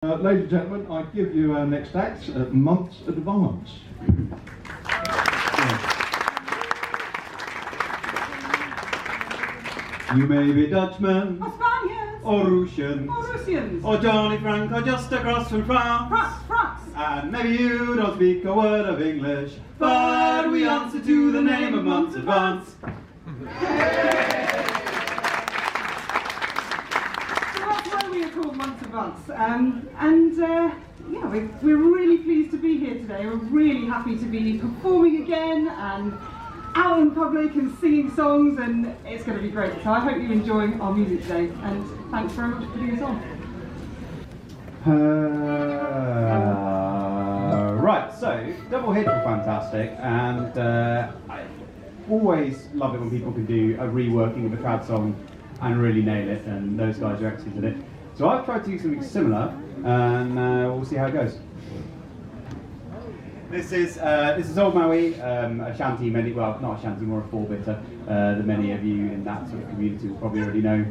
Ladies and gentlemen, I give you our next act at month's advance. You may be Dutchmen, or Spaniards, or Russians, or Johnny Frank, or just across from France. France. And maybe you don't speak a word of English, but we answer to the name of month's advance. Called Months Advance, yeah, we're really pleased to be here today. We're really happy to be performing again and out in public and singing songs, and it's going to be great. So I hope you enjoy our music today, and thanks very much for putting us on. Right, so double hits were fantastic, and I always love it when people can do a reworking of a trad song and really nail it, and those guys are excellent at it. So I've tried to do something similar, and we'll see how it goes. This is Old Maui, a shanty, well, not a shanty, more a four-bitter, that many of you in that sort of community will probably already know.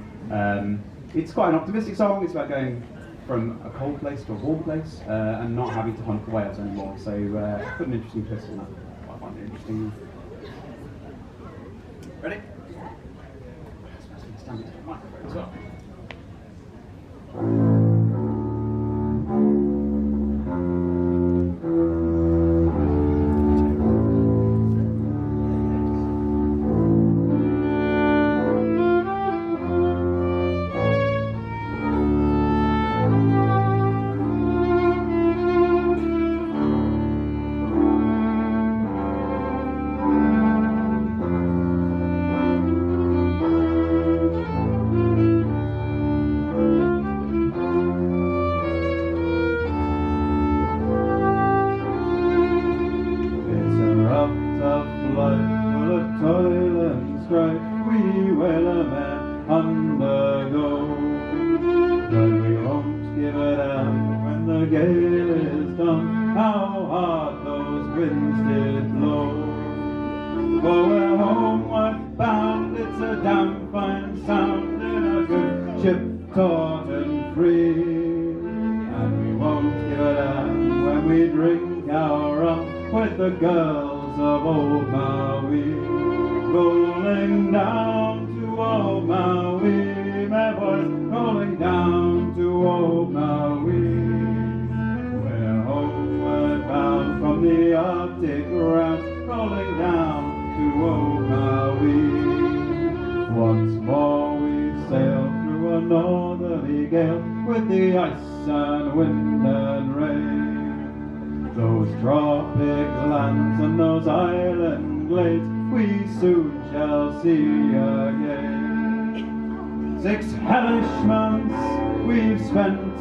It's quite an optimistic song. It's about going from a cold place to a warm place, and not having to hunt for whales anymore. So put an interesting twist on that. I find it interesting. Ready? Stand into the microphone as well.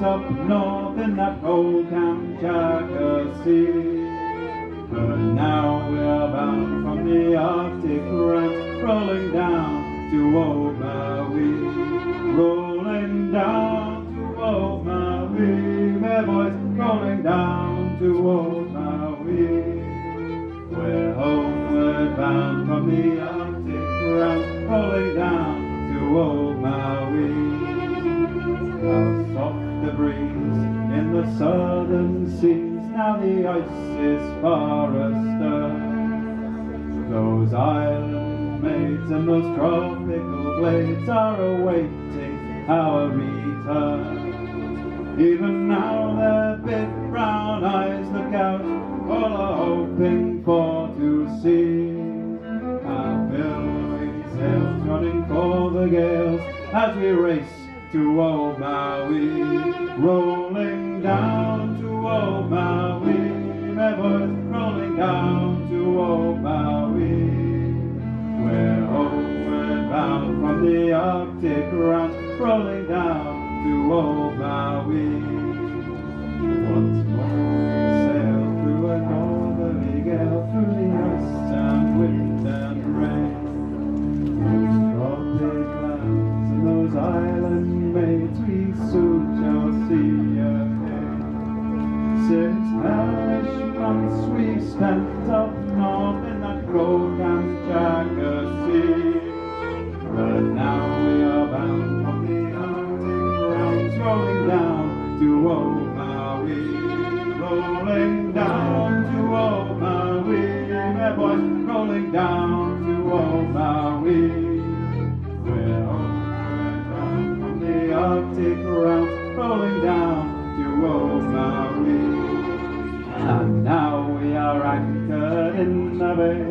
Up north in that cold Kamchatka Sea, but now we're bound from the Arctic ramp, rolling down to Old Maui, rolling down to Old Maui, my boys, rolling down to Old Maui. We're homeward bound from the Arctic ramp, rolling down to Old Maui. How soft the breeze in the southern seas, now the ice is far astern. Those island maids and those tropical glades are awaiting our return. Even now their big brown eyes look out, all are hoping for to see our billowing sails running for the gales as we race to Old Maui, rolling down to Old Maui, my boys, rolling down to Old Maui. We're homeward bound from the Arctic round, rolling down to Old Maui. Once more we sail through a northerly gale, through the ice and wind and rain. Those tropic lands and those island maids we soon shall see again. 6 hellish months we've spent up north in that cold Kamchatka Sea, but now we are bound from the Arctic realms, rolling down to Old Maui. Arctic routes, rolling down to old Maui. And now we are anchored in the bay,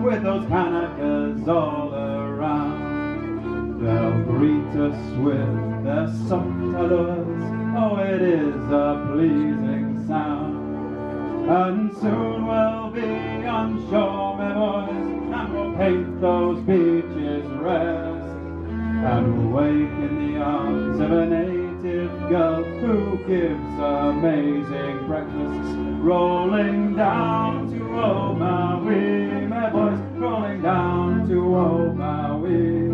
with those Kanakas all around. They'll greet us with their soft allures, oh it is a pleasing sound. And soon we'll be on shore, my boys, and we'll paint those beaches red, and wake in the arms of a native girl who gives amazing breakfasts, rolling down to old Maui, my boys, rolling down to old Maui.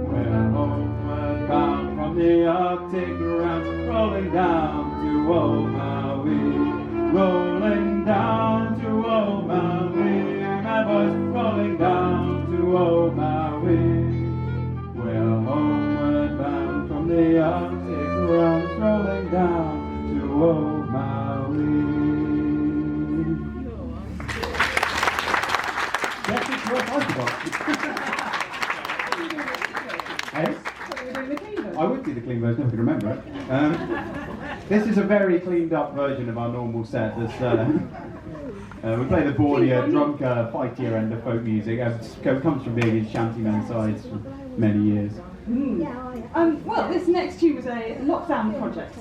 We're homeward bound from the Arctic routes, rolling down to old Maui, rolling down to old Maui, my boys, rolling down to old Maui. We're homeward bound from the Arctic routes, rolling down to old Maui. Yes, it's what I forgot. Hey? I would do the clean version if I could remember it. This is a very cleaned up version of our normal set. We play the bawdier, drunker, fightier end of folk music. It comes from being in shantymen sides for many years. Well, this next tune was a lockdown project.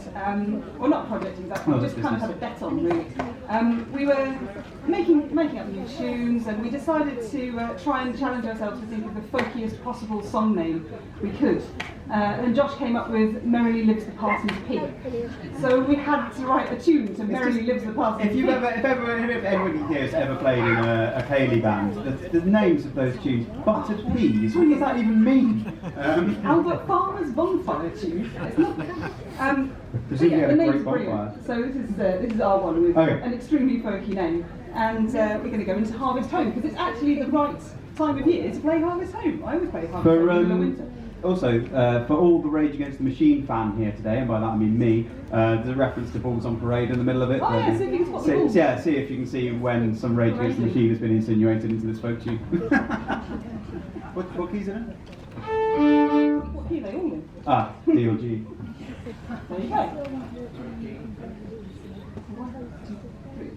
Well, not project exactly, we just kind of had a bet on, really. We were making up new tunes, and we decided to try and challenge ourselves to think of the folkiest possible song name we could. And Josh came up with Merrily Lives the Parson's Pig. So we had to write a tune to Merrily Lives the Parson's Pig. If anybody here has ever played in a Cayley band, the names of those tunes, Buttered Peas, what does that even mean? Albert Farmer's Bonfire Tune. It's not. Presumably the a name's great brilliant. bonfire. So this is our one with Okay. an extremely folky name, and we're going to go into Harvest Home because it's actually the right time of year to play Harvest Home. I always play Harvest Home in the winter. Also, for all the Rage Against the Machine fan here today, and by that I mean me, there's a reference to Balls on Parade in the middle of it. Oh yeah, see if you can spot the balls. Yeah, see if you can see when some Rage Against the Machine has been insinuated into this folk tune. What keys in it? What key are they all in? Ah, D or G. There you go. 1, 2, 3.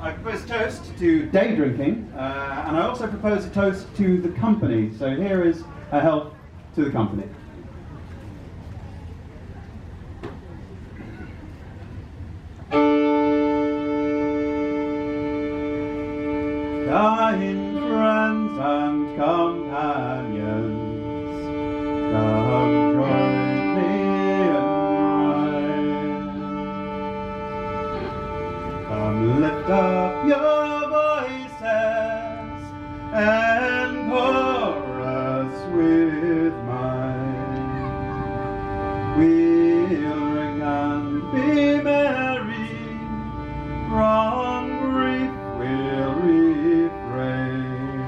I propose a toast to day drinking, and I also propose a toast to the company. So here is a health to the company. Kind friends and companions, come join me in mine. Come lift up your voices and chorus with mine. We'll ring and be merry, from grief we'll refrain,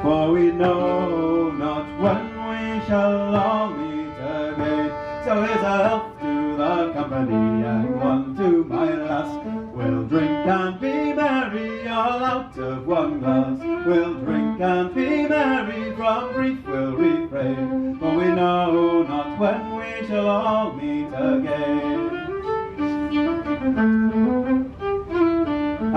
for we know not when we shall all meet again. So here's a health to the company and one to my lass. We'll drink and be merry, all out of one glass. We'll drink and be merry, from grief we'll refrain, for we know not when we shall all meet again.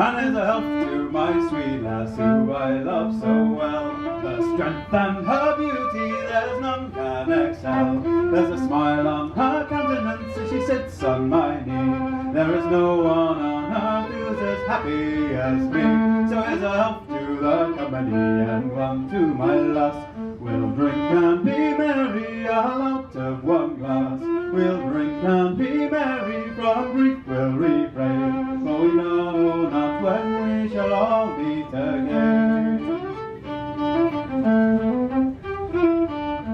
And here's a health to my sweet lass who I love so well. The strength and her beauty there's none can excel. There's a smile on her countenance as she sits on my knee. There is no one on earth who's as happy as me. So here's a health to the company and one to my lass. We'll drink and be merry, all out of one glass. We'll drink and be merry, from grief we'll refrain, for we know not when we shall all meet again.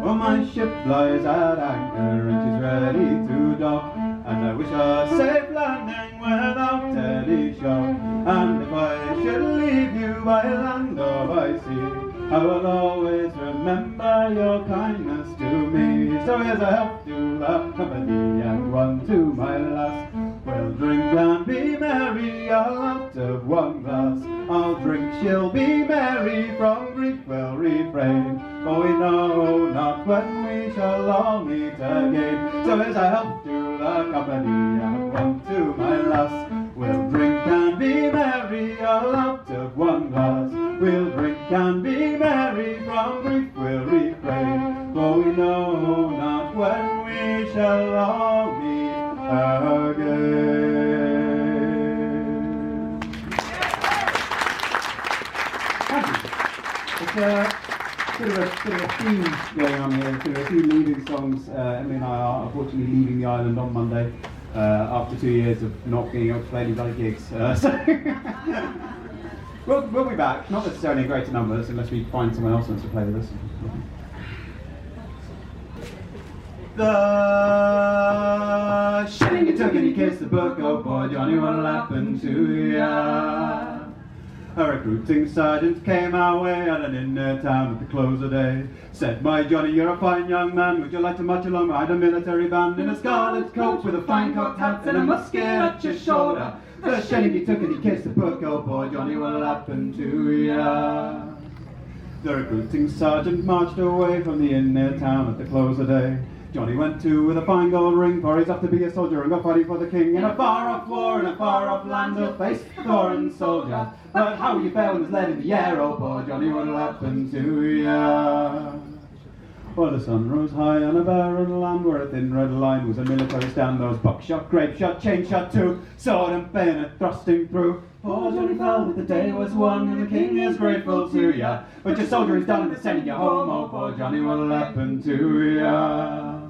Well, my ship lies at anchor and she's ready to dock, and I wish a safe landing without any shock. And if I should leave you by land or by sea, I will always remember your kindness to me. So here's a health to the company and one to my lass. We'll drink and be merry, all out of one glass. I'll drink, she'll be merry, from grief we'll refrain, for we know not when we shall all meet again. So here's a health to the company and one to my lass. We'll drink and be merry, all out of one glass. We'll drink and be merry, from grief we'll refrain, for we know not when we shall all meet again. Thank you. It's a bit of a theme going on here, a few leaving songs. Emily and I are unfortunately leaving the island on Monday after 2 years of not being able to play any bloody gigs. So we'll be back, not necessarily in greater numbers unless we find someone else who wants to play with us. The shilling you took and you kissed the book, oh boy Johnny, what'll happen to ya? A recruiting sergeant came our way at an inner town at the close of day. Said, my Johnny, you're a fine young man, would you like to march along behind a military band in a scarlet coat with a fine cocked hat and a musket at your shoulder? The shilling you took and you kissed the book, oh boy Johnny, what'll happen to ya? The recruiting sergeant marched away from the inn near town at the close of day. Johnny went to with a fine gold ring, for he's off to be a soldier and go fighting for the king. In a far-off war, in a far-off land, he'll face the foreign soldier. But how you fell was lead in the air, oh poor Johnny, what'll happen to ya? Well, the sun rose high on a barren land where a thin red line was a military stand. Those buckshot, grape shot, chain shot too, sword and bayonet thrusting through. Poor Johnny felt that the day was won and the king is grateful to ya. But your soldier is done and they're sending you home, oh poor Johnny, what'll happen to ya?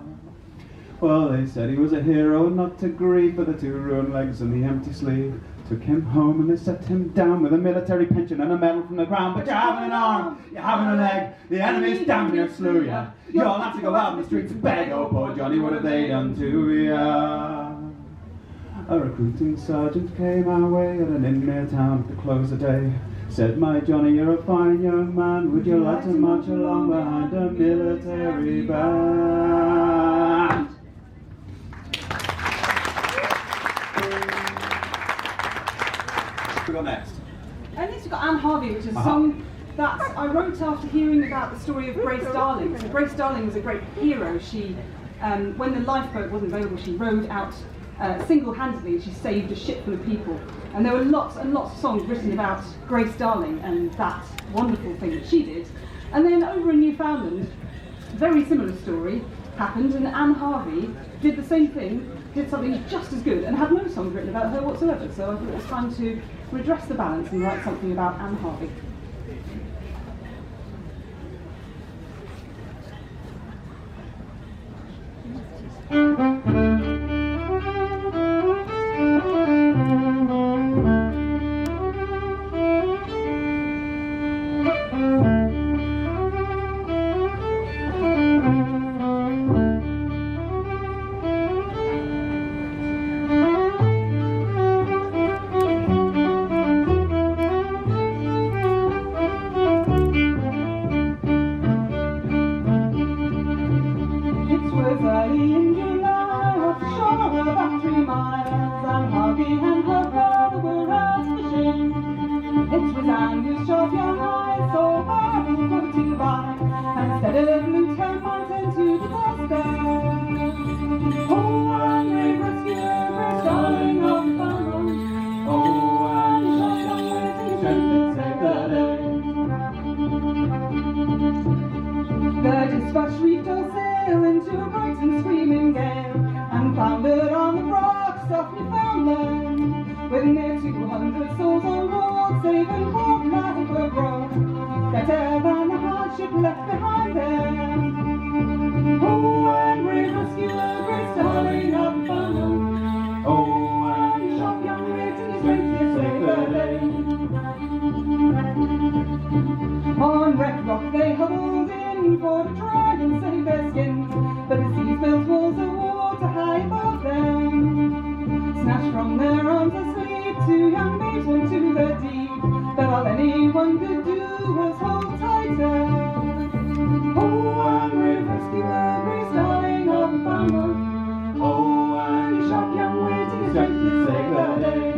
Well, they said he was a hero, not to grieve for the two ruined legs and the empty sleeve. Took him home and they set him down with a military pension and a medal from the crown. But you haven't an arm, you haven't a leg, the enemy's damn near slew ya. You'll have to go out in the streets and beg, oh poor Johnny, what have they done to ya? A recruiting sergeant came our way at an inn near town at the close of day. Said, my Johnny, you're a fine young man, would you like to march along behind a military band? What we got next? Next we've got Anne Harvey, which is a song that I wrote after hearing about the story of Grace Darling. So Grace Darling was a great hero. She, when the lifeboat wasn't available, she rowed out single-handedly she saved a ship full of people. And there were lots and lots of songs written about Grace Darling and that wonderful thing that she did. And then over in Newfoundland, a very similar story happened, and Anne Harvey did the same thing, did something just as good, and had no songs written about her whatsoever. So I thought it was time to redress the balance and write something about Anne Harvey. On Wreck Rock they huddled in for to try and save their skins, but the seas built walls of water high above them. Snatched from their arms asleep, two young maids went to the deep, but all anyone could do was hold tighter. Oh, and brave rescuer, Grace Darling of Newfoundland. Oh, and you sharp young wit in his strength to save the day.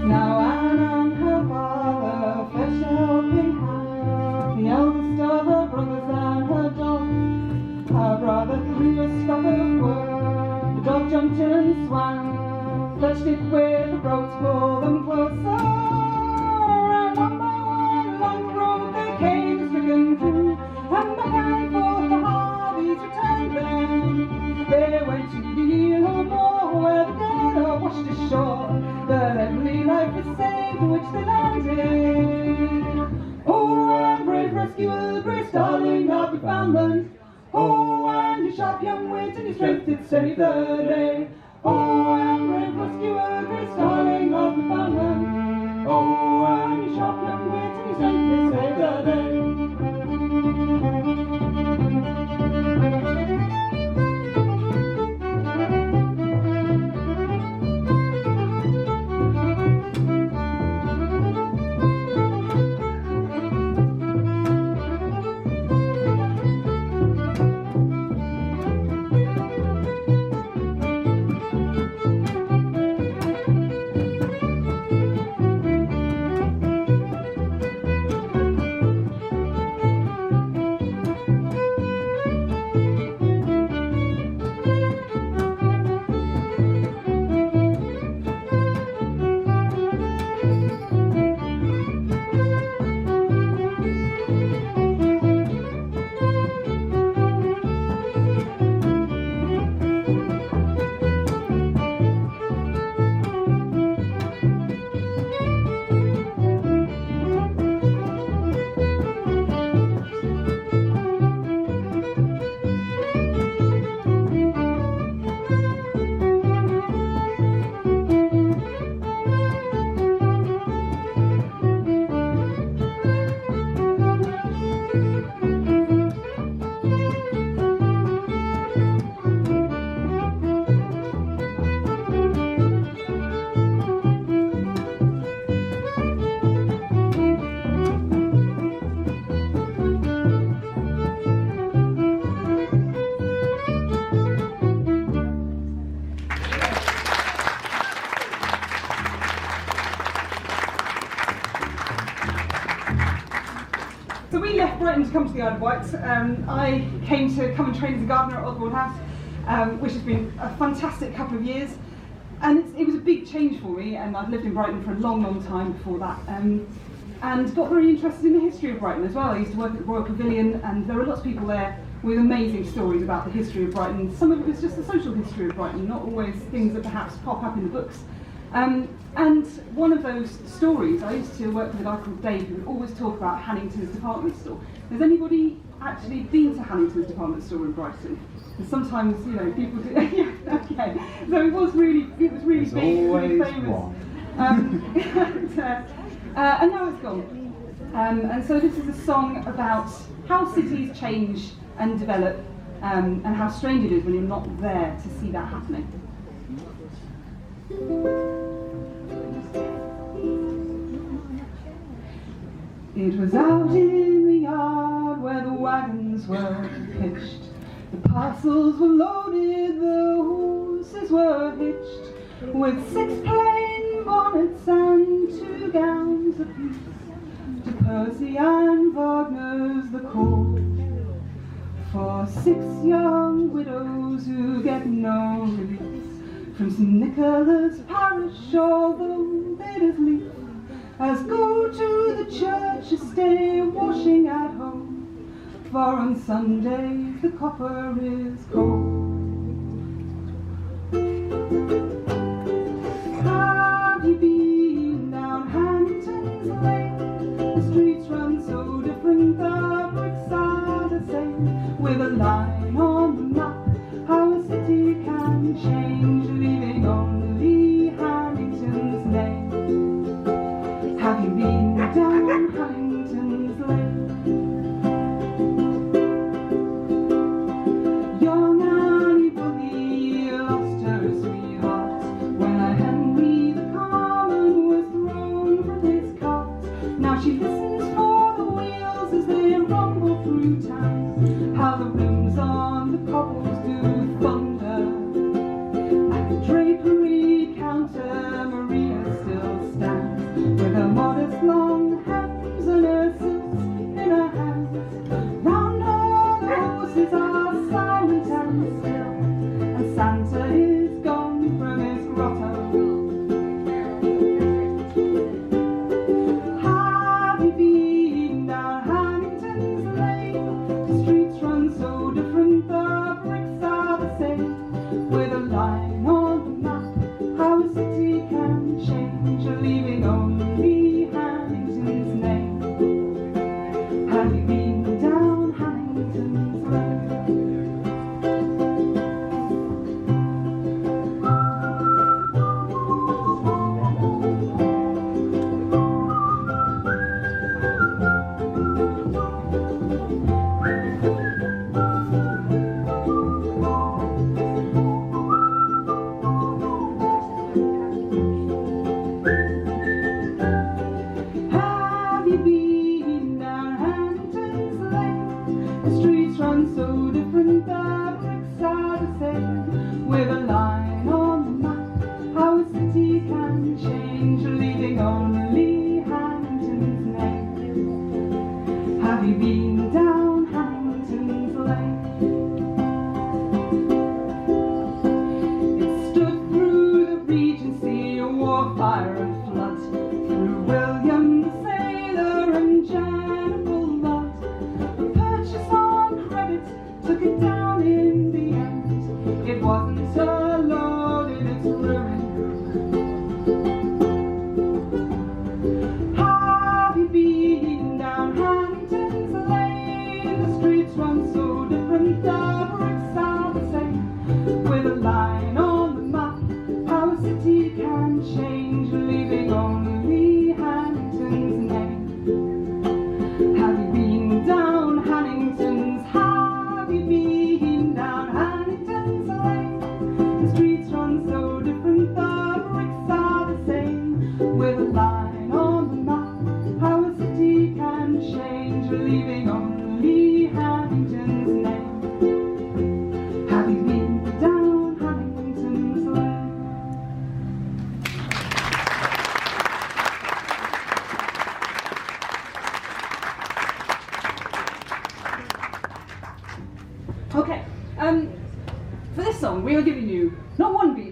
Now Anne and her father fetched a helping hand, the eldest of her brothers and her dog. Her brother threw a scrap of wood, the dog jumped and swam, clutched it with a rope to pull them closer, and one by one along the road they came, the stricken crew, and back and forth the Harveys returned them. They went to the Ill Moor, where the dead are washed ashore, but every life was saved for which they landed. Oh, and brave rescuer, Grace Darling of Newfoundland. Oh, and his sharp young wit and his strength did save the day. Oh, and brave rescuer, Grace Darling of Newfoundland. Oh, and his sharp young wit and his strength did save the day. So we left Brighton to come to the Isle of Wight. I came to come and train as a gardener at Oswald House, which has been a fantastic couple of years. And it was a big change for me, and I'd lived in Brighton for a long, long time before that. And got very interested in the history of Brighton as well. I used to work at the Royal Pavilion, and there were lots of people there with amazing stories about the history of Brighton. Some of it was just the social history of Brighton, not always things that perhaps pop up in the books. And one of those stories, I used to work with a guy called Dave who would always talk about Hannington's department store. Has anybody actually been to Hannington's department store in Brighton? Because sometimes, you know, people do. Yeah, okay. So it was really big, it was really famous. And now it's gone. And so this is a song about how cities change and develop, and how strange it is when you're not there to see that happening. It was out in the yard where the wagons were hitched. The parcels were loaded, the horses were hitched, with 6 plain bonnets and 2 gowns apiece, to Percy and Wagner's the call, for 6 young widows who get no release from St. Nicholas parish, although they'd as lief as go to the church as stay washing at home, for on Sundays the copper is cold. Have you been down Hannington's Lane? The streets run so different, the bricks are the same, with a line on the map how a city can change, leaving only Hannington's name. Have you been down Hannington's Lane? Young Annie Bully lost her sweetheart when a Henry the Common was thrown from his cart. Now she listens for the wheels as they rumble through town, how the rims on the cobbles do thunder. At the drapery counter Maria still stands, with her modest long hems and her silks in her hands. Round her the horses are silent and still, and Santa is gone from his grotto. Have you been down Hannington's Lane? The streets run so different, the bricks are the same, with a line on the map how a city can change, leaving only Hannington's name. Have you been down Hannington's Lane?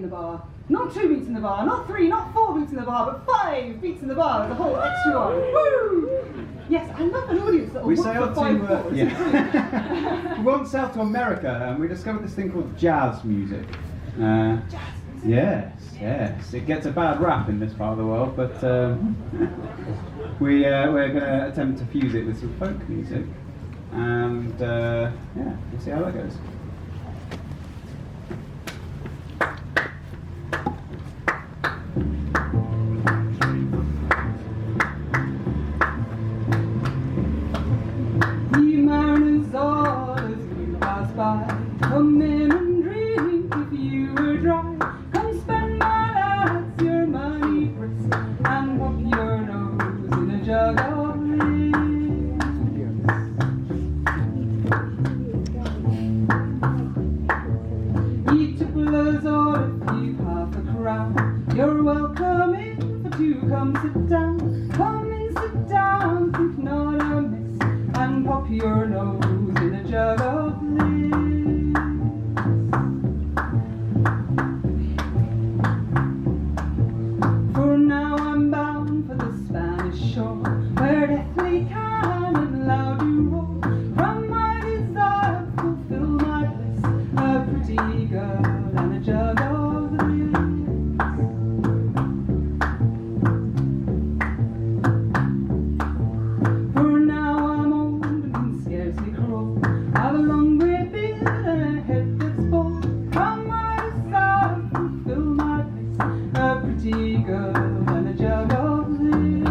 the bar. Not 2 beats in the bar, not 3, not 4 beats in the bar, but 5 beats in the bar. There's a whole extra one. Woo! Yes, I love an audience that will We work sailed for 5 to chords. we went south to America and we discovered this thing called jazz music. Yes, yes. It gets a bad rap in this part of the world, but we're going to attempt to fuse it with some folk music, and yeah, we'll see how that goes. Ye mariners all as you pass by, come in and drink if you were dry. Come spend my lads your money brisk, and pop your nose in a jug of ye tipplers all if you've half a crown, you're welcome in for 2, come sit down. Come in, sit down, think not amiss, and pop your nose in a jug of bliss. For now I'm bound for the Spanish shore, where deathly cannon loud do roar. From my desire fulfill my bliss, a pretty girl and a jug of bliss. For now I'm old and can scarcely crawl, I've a long grey beard and a head that's bald. From my desire fulfill my bliss, a pretty girl and a jug of bliss.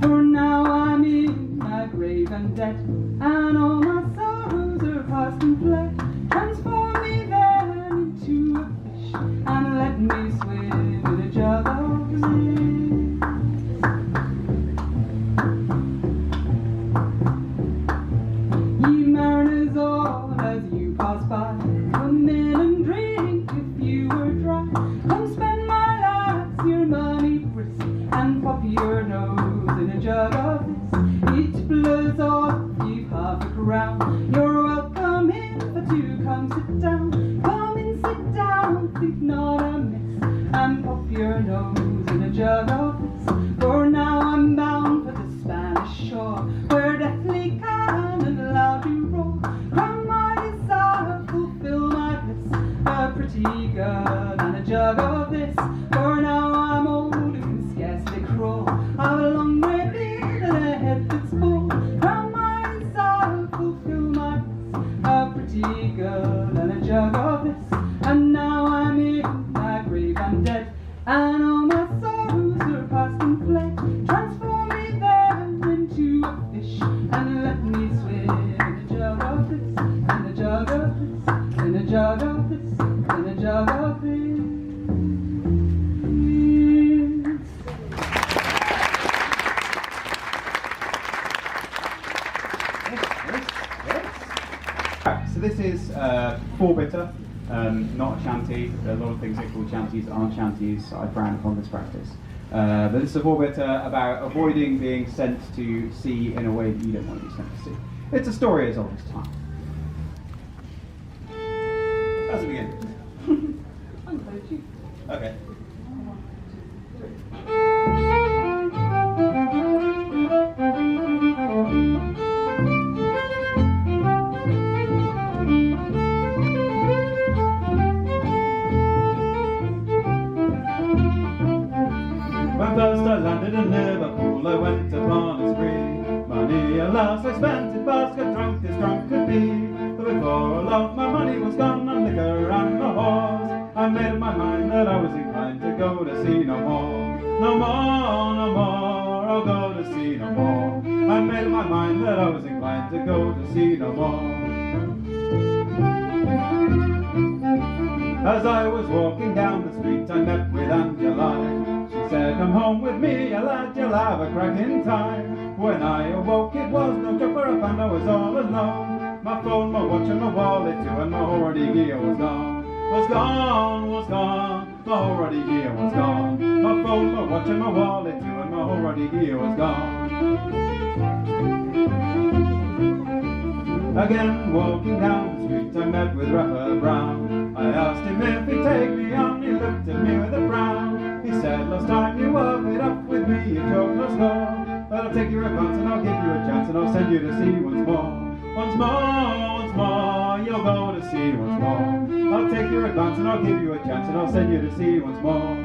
For now I'm in my grave and dead, and all my sorrows are past and fled. Transform me then into a fish, and let me swim in a jug of bliss. Ye mariners all as you pass by, come in and drink if you were dry. Come spend my lads your money brisk, and pop your nose in a jug of this. Each blows off, you've half a crown, you're welcome in for 2, come sit down. Come in, sit down, think not amiss, and pop your nose in a jug of this. For now I'm bound for the Spanish shore, where deathly cannon loud do roar. From my desire fulfill my bliss, a pretty girl and a jug of this. For now I'm old and can scarcely crawl, I've a long grey beard and a head that's bald. From my desire fulfill my bliss, a pretty girl and a jug of this. And now I'm in my grave and dead, and all my sorrows are past and fled. Transform me then into a fish, and let me swim in a jug of this, in a jug of this, in a jug of this, in a jug of this. So this is 4-bitter, not a shanty. A lot of things that are called shanties aren't shanties. I frown upon this practice. But this is a 4-bitter about avoiding being sent to sea in a way that you don't want to be sent to sea. It's a story as old as time. How's it begin? Okay. When first I landed in Liverpool, I went upon a spree. Money, alas, I spent it fast, got drunk as drunk could be. But before all of my money was gone on liquor and the whores, I made up my mind that I was inclined to go to sea no more. No more, no more, I'll go to sea no more. I made up my mind that I was inclined to go to sea no more. As I was walking down the street, I met with Angela. She said, come home with me, lad, you'll have a cracking time. When I awoke, it was no joke, for I found I was all alone. My phone, my watch, and my wallet too, and my already gear was gone. Was gone, was gone, my already gear was gone. My phone, my watch, and my wallet too, and my already gear was gone. Again walking down the street I met with Rapper Brown. I asked him if he'd take me on, he looked at me with a frown. He said, last time you were made up with me, you took no score. But I'll take your advance and I'll give you a chance and I'll send you to sea once more. Once more, you'll go to sea once more. I'll take your advance and I'll give you a chance and I'll send you to sea once more.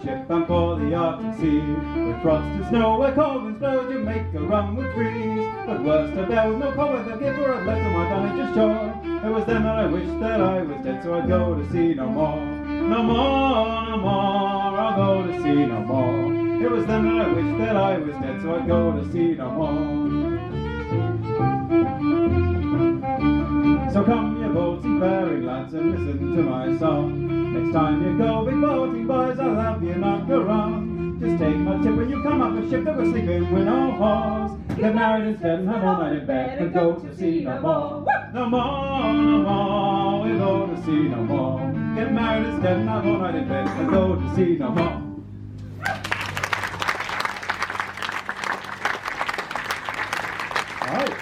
Ship and for the Arctic Sea, with frost and snow where cold winds blow, Jamaica rum would freeze. But worst of there was no power to give her a leg on my damage ashore. It was then that I wished that I was dead, so I'd go to sea no more. No more, no more, I'll go to sea no more. It was then that I wished that I was dead, so I'd go to sea no more. So come you bold seafaring lads and listen to my song. Next time you go big boating boys, I'll have you not go wrong. Just take my tip when you come off a ship that was sleeping with no horse. Get married instead and have all night in bed and go to sea no more. No more, no more, we'll go to sea no more. Get married instead and have all night in bed and go to sea no more. Alright.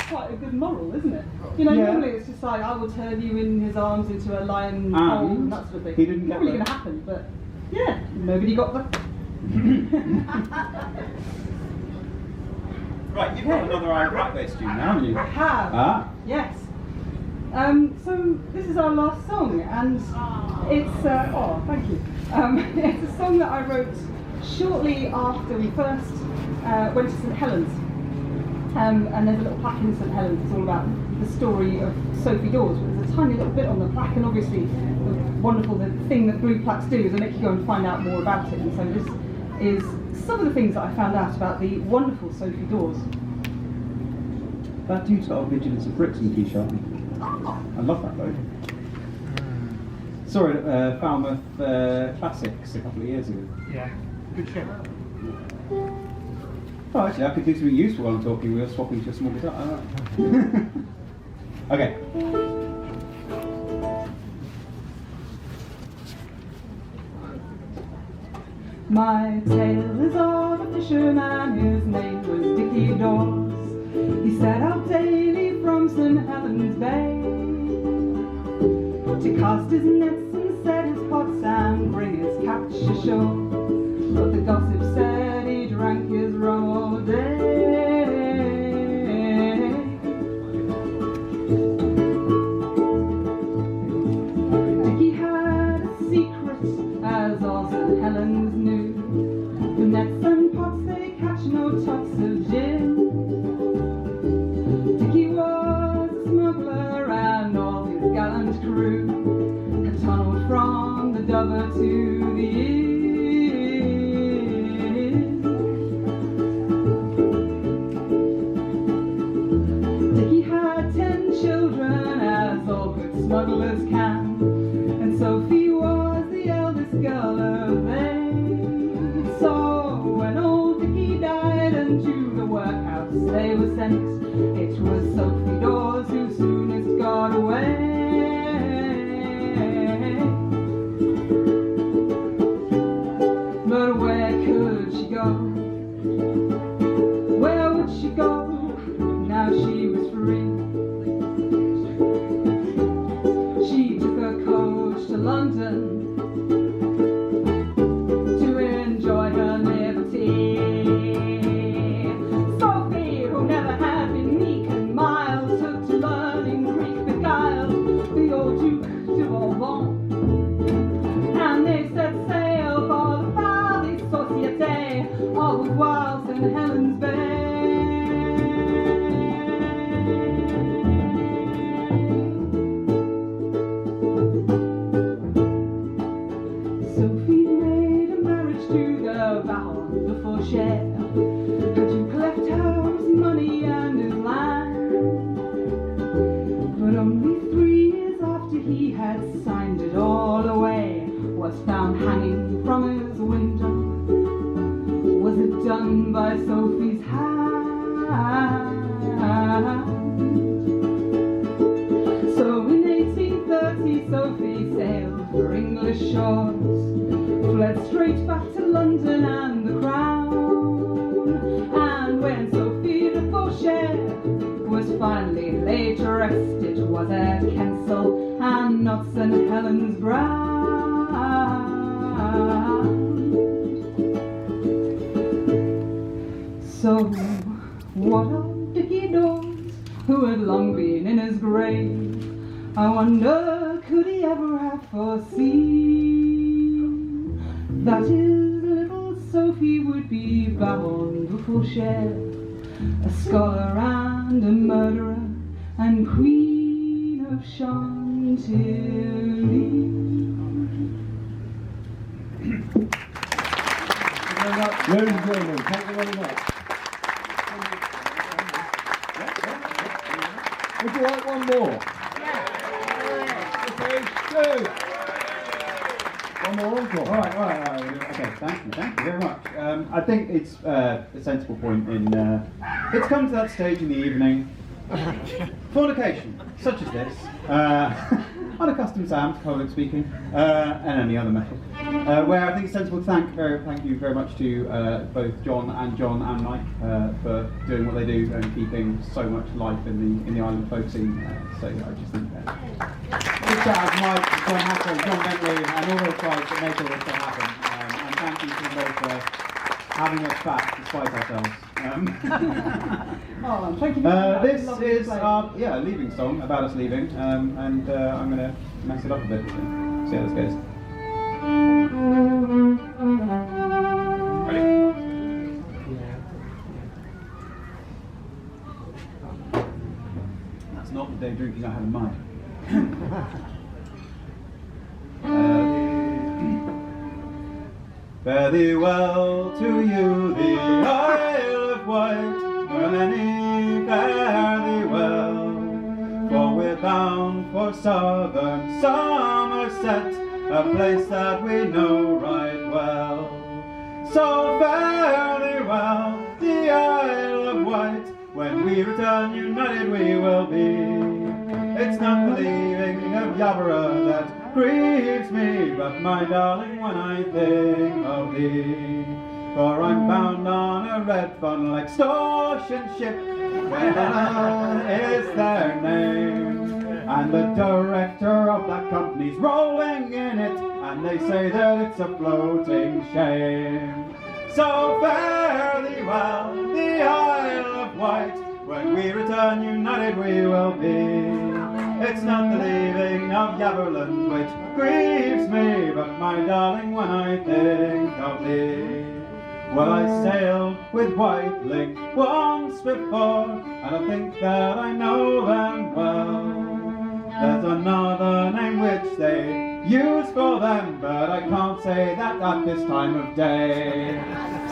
Quite a good moral, isn't it? You know, normally it's just like, I will turn you in his arms into a lion hole and that sort of thing. He didn't get Not really going to happen, but yeah, nobody got that. Right, you've got another rap based tune now, haven't you? I have. Ah. Yes. So this is our last song, and it's oh, thank you. It's a song that I wrote shortly after we first went to St Helens. And there's a little plaque in St Helens. It's all about the story of Sophie Dawes. There's a tiny little bit on the plaque, and obviously the wonderful thing that blue plaques do is they make you go and find out more about it. And so this is some of the things that I found out about the wonderful Sophie Dawes. That dude's got a Vigilance of Brixton t-shirt. I love that though. Saw it at Falmouth Classics a couple of years ago. Yeah, good ship. Oh, actually, I could do something useful while I'm talking. We were swapping to a small guitar. Okay. My tale is of a fisherman, his name was Dickie Dawes. He set out daily from St Helens Bay to cast his nets and set his pots and bring his catch ashore. But the gossip said he drank his rum all day. Dickie had a secret, as all St Helens knew. The nets and pots, they catch no tots of gin. Dickie was a smuggler and all his gallant crew had tunnelled from the Dover to the Inn. Smugglers can, and Sophie was the eldest girl of them. So when old Dickie died and to the workhouse they were sent, it was Sophie Dawes who soonest got away. But where could she go? Where would she go? Now she was free. London to enjoy her liberty. Sophie, who never had been meek and mild, took to learning Greek, beguiled the old Duke de Bourbon, and they set sail for the Paris Société of wild St Helens Bay. The Duke left her his money and his land, but only 3 years after he had signed it all for the way was found hanging from his window. Was it done by Sophie's hand? So in 1830 Sophie sailed for English shores, fled straight back to London and the Crown. And when Sophie de Fauchet was finally laid to rest, it was at Kensal and not St. Helens Brown. So what of Dickie Dawes, who had long been in his grave? I wonder, could he ever have foreseen that his little Sophie would be Baron de Fauchet, a scholar and a murderer and queen of Chantilly? Ladies and gentlemen, thank you very much. Would you like one more? Okay, two. One more encore. All right. Okay, thank you very much. I think it's a sensible point in. It's come to that stage in the evening. Fornication, such as this, unaccustomed sound, public speaking, and any other metal, where I think it's sensible to thank you very much to both John and Mike for doing what they do and keeping so much life in the island folk scene. So I just think big shout out to Mike, John Hacker, John Bentley, and all those guys that make all this stuff happen. And thank you to them both for having us back despite ourselves. Oh, thank you. This is our leaving song, about us leaving, and I'm going to mess it up a bit, so see how this goes. Ready? That's not the day drinking I had in mind. Fare thee well to you, the Isle of Wight, many fare thee well, for we're bound for southern Somerset, a place that we know right well. So fare thee well, the Isle of Wight, when we return united we will be. It's not the leaving of Yarborough that grieves me, but my darling, when I think of thee. For I'm bound on a red funnel extortion ship, where is their name, and the director of that company's rolling in it, and they say that it's a floating shame. So fare thee well, the Isle of Wight, when we return united we will be. It's not the leaving of Yaverland which grieves me, but my darling, when I think of thee. Well, I sailed with Whitelink once before, and I think that I know them well. There's another name which they use for them, but I can't say that at this time of day.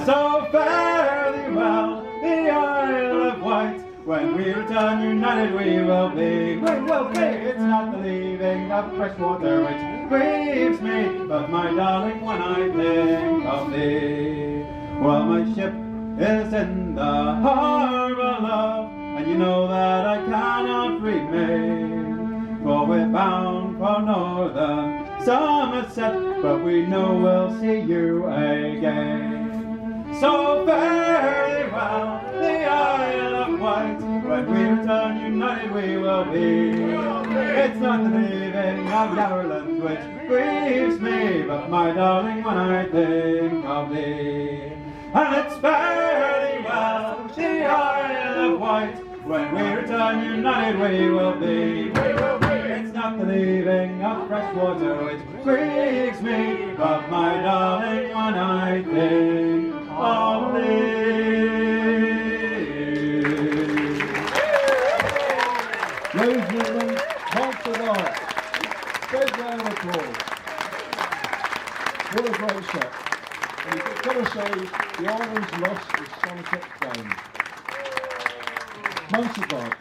So fare thee well, the Isle of Wight, when we return united we will be. We will be. It's not the leaving of fresh water which grieves me, but my darling, when I think of thee. Well, my ship is in the harbour, love, and you know that I cannot remain, for we're bound for northern Somerset, but we know we'll see you again. So fare thee well, the Isle of Wight, when we return united we will be. It's not the leaving of Yarmouth which grieves me, but my darling, when I think of thee. And it's fare thee well, the Isle of Wight, when we return united we will be. It's not the leaving of fresh water which grieves me, but my darling, when I think of thee. Ladies and gentlemen, thanks for that. Big round of applause. What a great shot. And you've got to say, the Island's lost the Somerset game. Monster God.